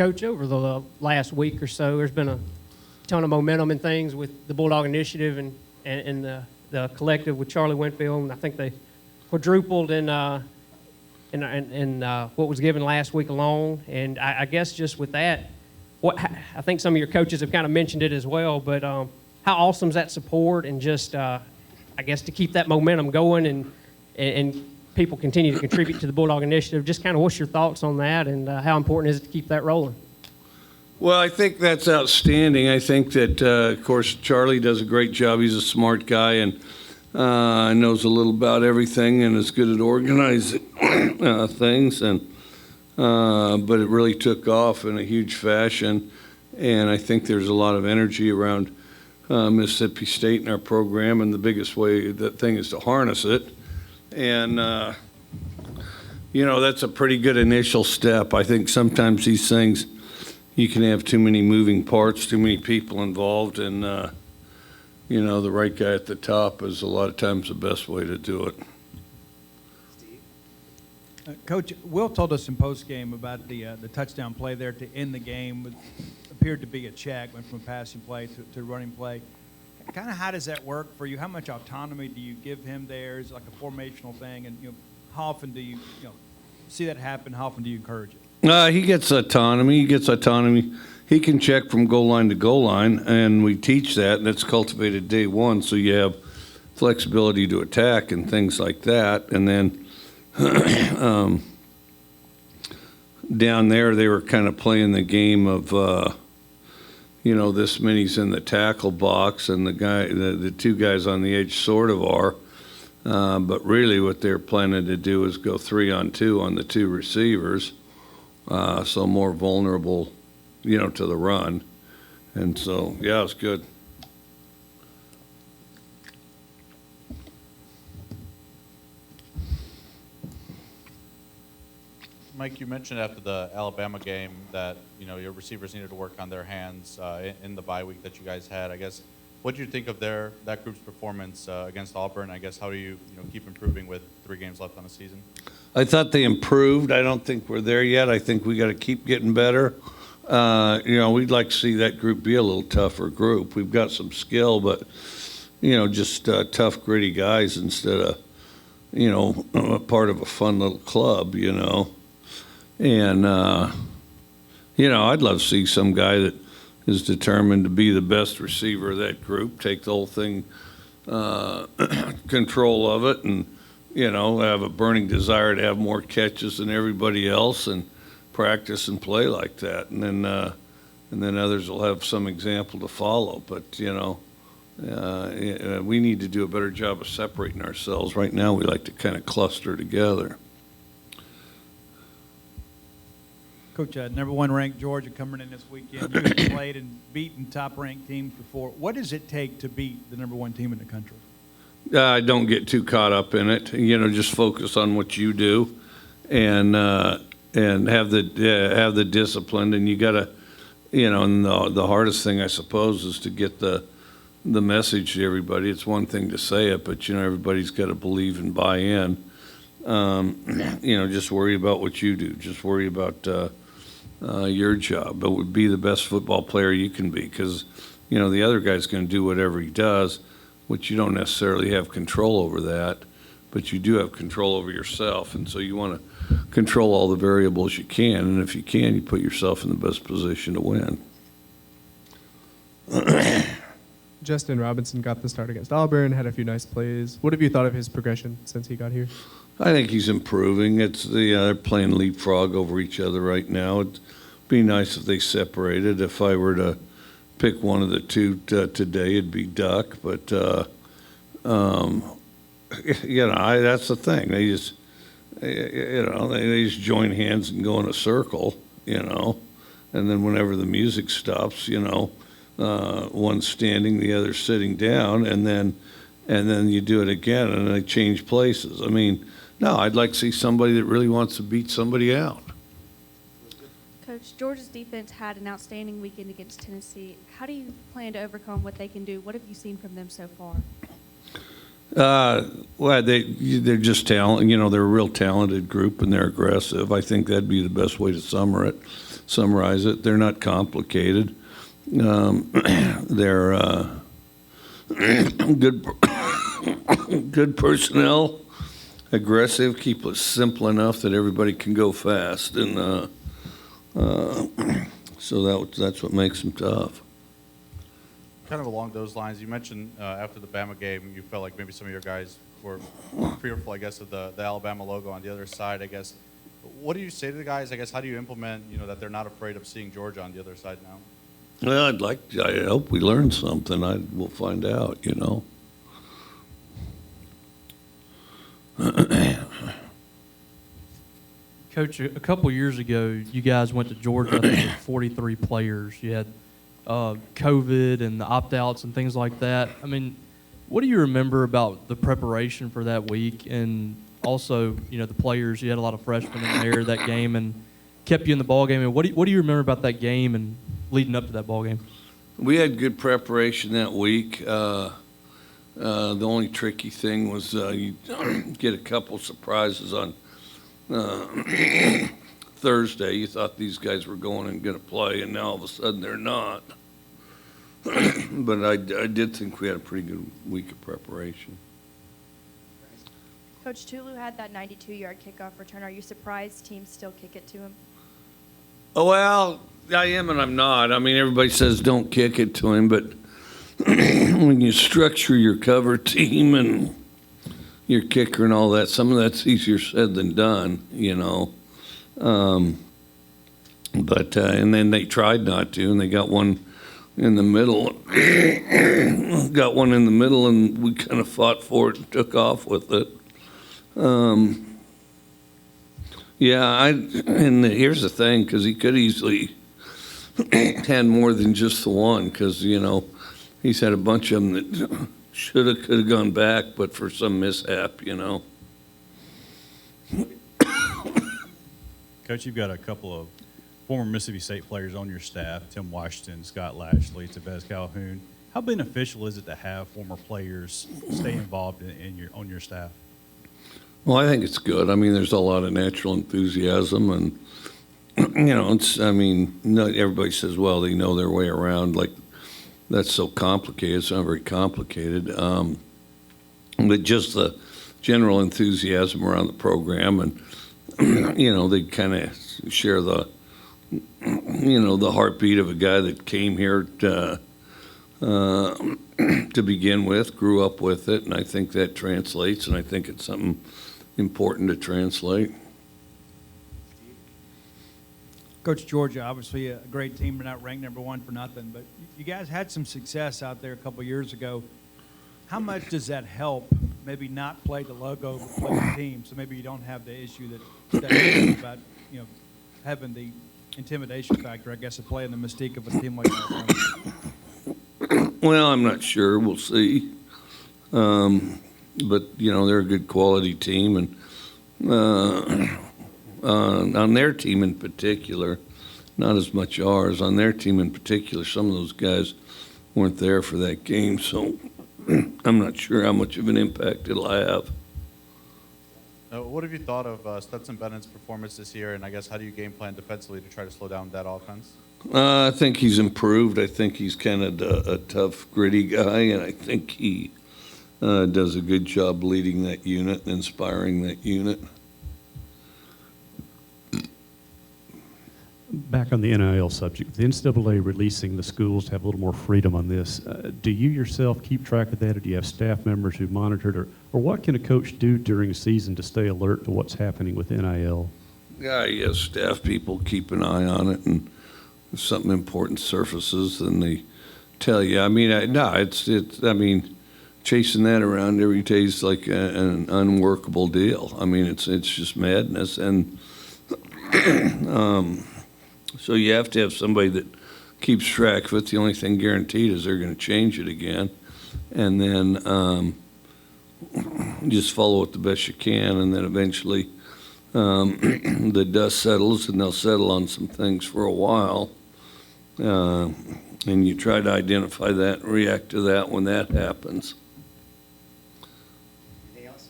Coach, over the last week or so, there's been a ton of momentum and things with the Bulldog Initiative and the collective with Charlie Winfield, and I think they quadrupled in what was given last week alone. And I guess just with that, I think some of your coaches have kind of mentioned it as well, but how awesome is that support, and just I guess to keep that momentum going and people continue to contribute to the Bulldog Initiative. Just kind of what's your thoughts on that, and how important is it to keep that rolling? Well, I think that's outstanding. I think that, of course, Charlie does a great job. He's a smart guy and knows a little about everything and is good at organizing things. But it really took off in a huge fashion, and I think there's a lot of energy around Mississippi State in our program, and the biggest way that thing is to harness it. And, that's a pretty good initial step. I think sometimes these things, you can have too many moving parts, too many people involved, and, the right guy at the top is a lot of times the best way to do it. Coach, Will told us in postgame about the touchdown play there to end the game. It appeared to be a check, went from a passing play to running play. Kind of how does that work for you? How much autonomy do you give him there? Is it like a formational thing? And how often do you see that happen? How often do you encourage it? He gets autonomy. He can check from goal line to goal line, and we teach that, and it's cultivated day one, so you have flexibility to attack and things like that. And then down there, they were kind of playing the game of, this many's in the tackle box, and the two guys on the edge sort of are. But really what they're planning to do is go 3-on-2 on the two receivers, so more vulnerable, to the run. And so, yeah, it's good. Mike, you mentioned after the Alabama game that your receivers needed to work on their hands in the bye week that you guys had. I guess, what do you think of that group's performance against Auburn? I guess, how do you keep improving with 3 games left on the season? I thought they improved. I don't think we're there yet. I think we got to keep getting better. We'd like to see that group be a little tougher group. We've got some skill, but just tough, gritty guys instead of a part of a fun little club. And, I'd love to see some guy that is determined to be the best receiver of that group, take the whole thing, control of it, and, have a burning desire to have more catches than everybody else and practice and play like that. And then others will have some example to follow. But, we need to do a better job of separating ourselves. Right now, we like to kind of cluster together. Coach, number 1 ranked Georgia coming in this weekend. You have played and beaten top-ranked teams before. What does it take to beat the number 1 team in the country? Don't get too caught up in it. Just focus on what you do, and have the discipline. And you got to, and the hardest thing I suppose is to get the message to everybody. It's one thing to say it, but everybody's got to believe and buy in. Just worry about what you do. Just worry about your job, but would be the best football player you can be, because the other guy's going to do whatever he does, which you don't necessarily have control over that, but you do have control over yourself, and so you want to control all the variables you can, and if you can, you put yourself in the best position to win. Justin Robinson got the start against Auburn, had a few nice plays. What have you thought of his progression since he got here? I think he's improving. They're playing leapfrog over each other right now. It'd be nice if they separated. If I were to pick one of the two today, it'd be Duck. But that's the thing. They just they just join hands and go in a circle, and then whenever the music stops, one's standing, the other's sitting down, and then you do it again, and they change places. I mean, no, I'd like to see somebody that really wants to beat somebody out. Coach, Georgia's defense had an outstanding weekend against Tennessee. How do you plan to overcome what they can do? What have you seen from them so far? Well, they're just talent. They're a real talented group, and they're aggressive. I think that'd be the best way to summarize it. They're not complicated. They're good, good personnel, aggressive, keep it simple enough that everybody can go fast, and so that's what makes them tough. Kind of along those lines, you mentioned after the Bama game, you felt like maybe some of your guys were fearful, I guess, of the Alabama logo on the other side, I guess. What do you say to the guys? I guess, how do you implement, that they're not afraid of seeing Georgia on the other side now? Well, I hope we learn something. We'll find out, Coach, a couple years ago, you guys went to Georgia, I think, with 43 players. You had COVID and the opt-outs and things like that. I mean, what do you remember about the preparation for that week? And also, the players, you had a lot of freshmen in there that game and kept you in the ball game. And what do you remember about that game and leading up to that ball game? We had good preparation that week. The only tricky thing was you get a couple surprises on Thursday. You thought these guys were going and going to play, and now all of a sudden they're not. But I did think we had a pretty good week of preparation. Coach Tulu had that 92-yard kickoff return. Are you surprised teams still kick it to him? Oh, well, I am and I'm not. I mean, everybody says don't kick it to him, but when you structure your cover team and your kicker and all that, some of that's easier said than done, But and then they tried not to, and they got one in the middle. And we kind of fought for it and took off with it. And here's the thing, because he could easily had more than just the one, because, he's had a bunch of them that could have gone back, but for some mishap, Coach, you've got a couple of former Mississippi State players on your staff, Tim Washington, Scott Lashley, Tavez Calhoun. How beneficial is it to have former players stay involved on your staff? Well, I think it's good. I mean, there's a lot of natural enthusiasm, and not everybody says, well, they know their way around. Like, that's so complicated. It's not very complicated. But just the general enthusiasm around the program, and they kind of share the heartbeat of a guy that came here to begin with, grew up with it, and I think that translates, and I think it's something important to translate. Coach, Georgia, obviously a great team. They're not ranked number one for nothing, but you guys had some success out there a couple years ago. How much does that help maybe not play the logo, but play the team, so maybe you don't have the issue that Stetson about, having the intimidation factor, I guess, of playing the mystique of a team like that? Well, I'm not sure. We'll see. But, they're a good quality team, and on their team in particular, not as much ours, on their team in particular, some of those guys weren't there for that game, so I'm not sure how much of an impact it'll have. What have you thought of Stetson Bennett's performance this year, and I guess how do you game plan defensively to try to slow down that offense? I think he's improved. I think he's kind of a tough, gritty guy, and I think he does a good job leading that unit and inspiring that unit. Back on the NIL subject, the NCAA releasing the schools to have a little more freedom on this. Do you yourself keep track of that, or do you have staff members who monitor it, or what can a coach do during a season to stay alert to what's happening with NIL? Yeah, yes, staff people keep an eye on it, and if something important surfaces, then they tell you. I mean, chasing that around every day is like an unworkable deal. I mean, it's just madness, and so you have to have somebody that keeps track of it. The only thing guaranteed is they're going to change it again, and then just follow it the best you can, and then eventually the dust settles, and they'll settle on some things for a while, and you try to identify that and react to that when that happens.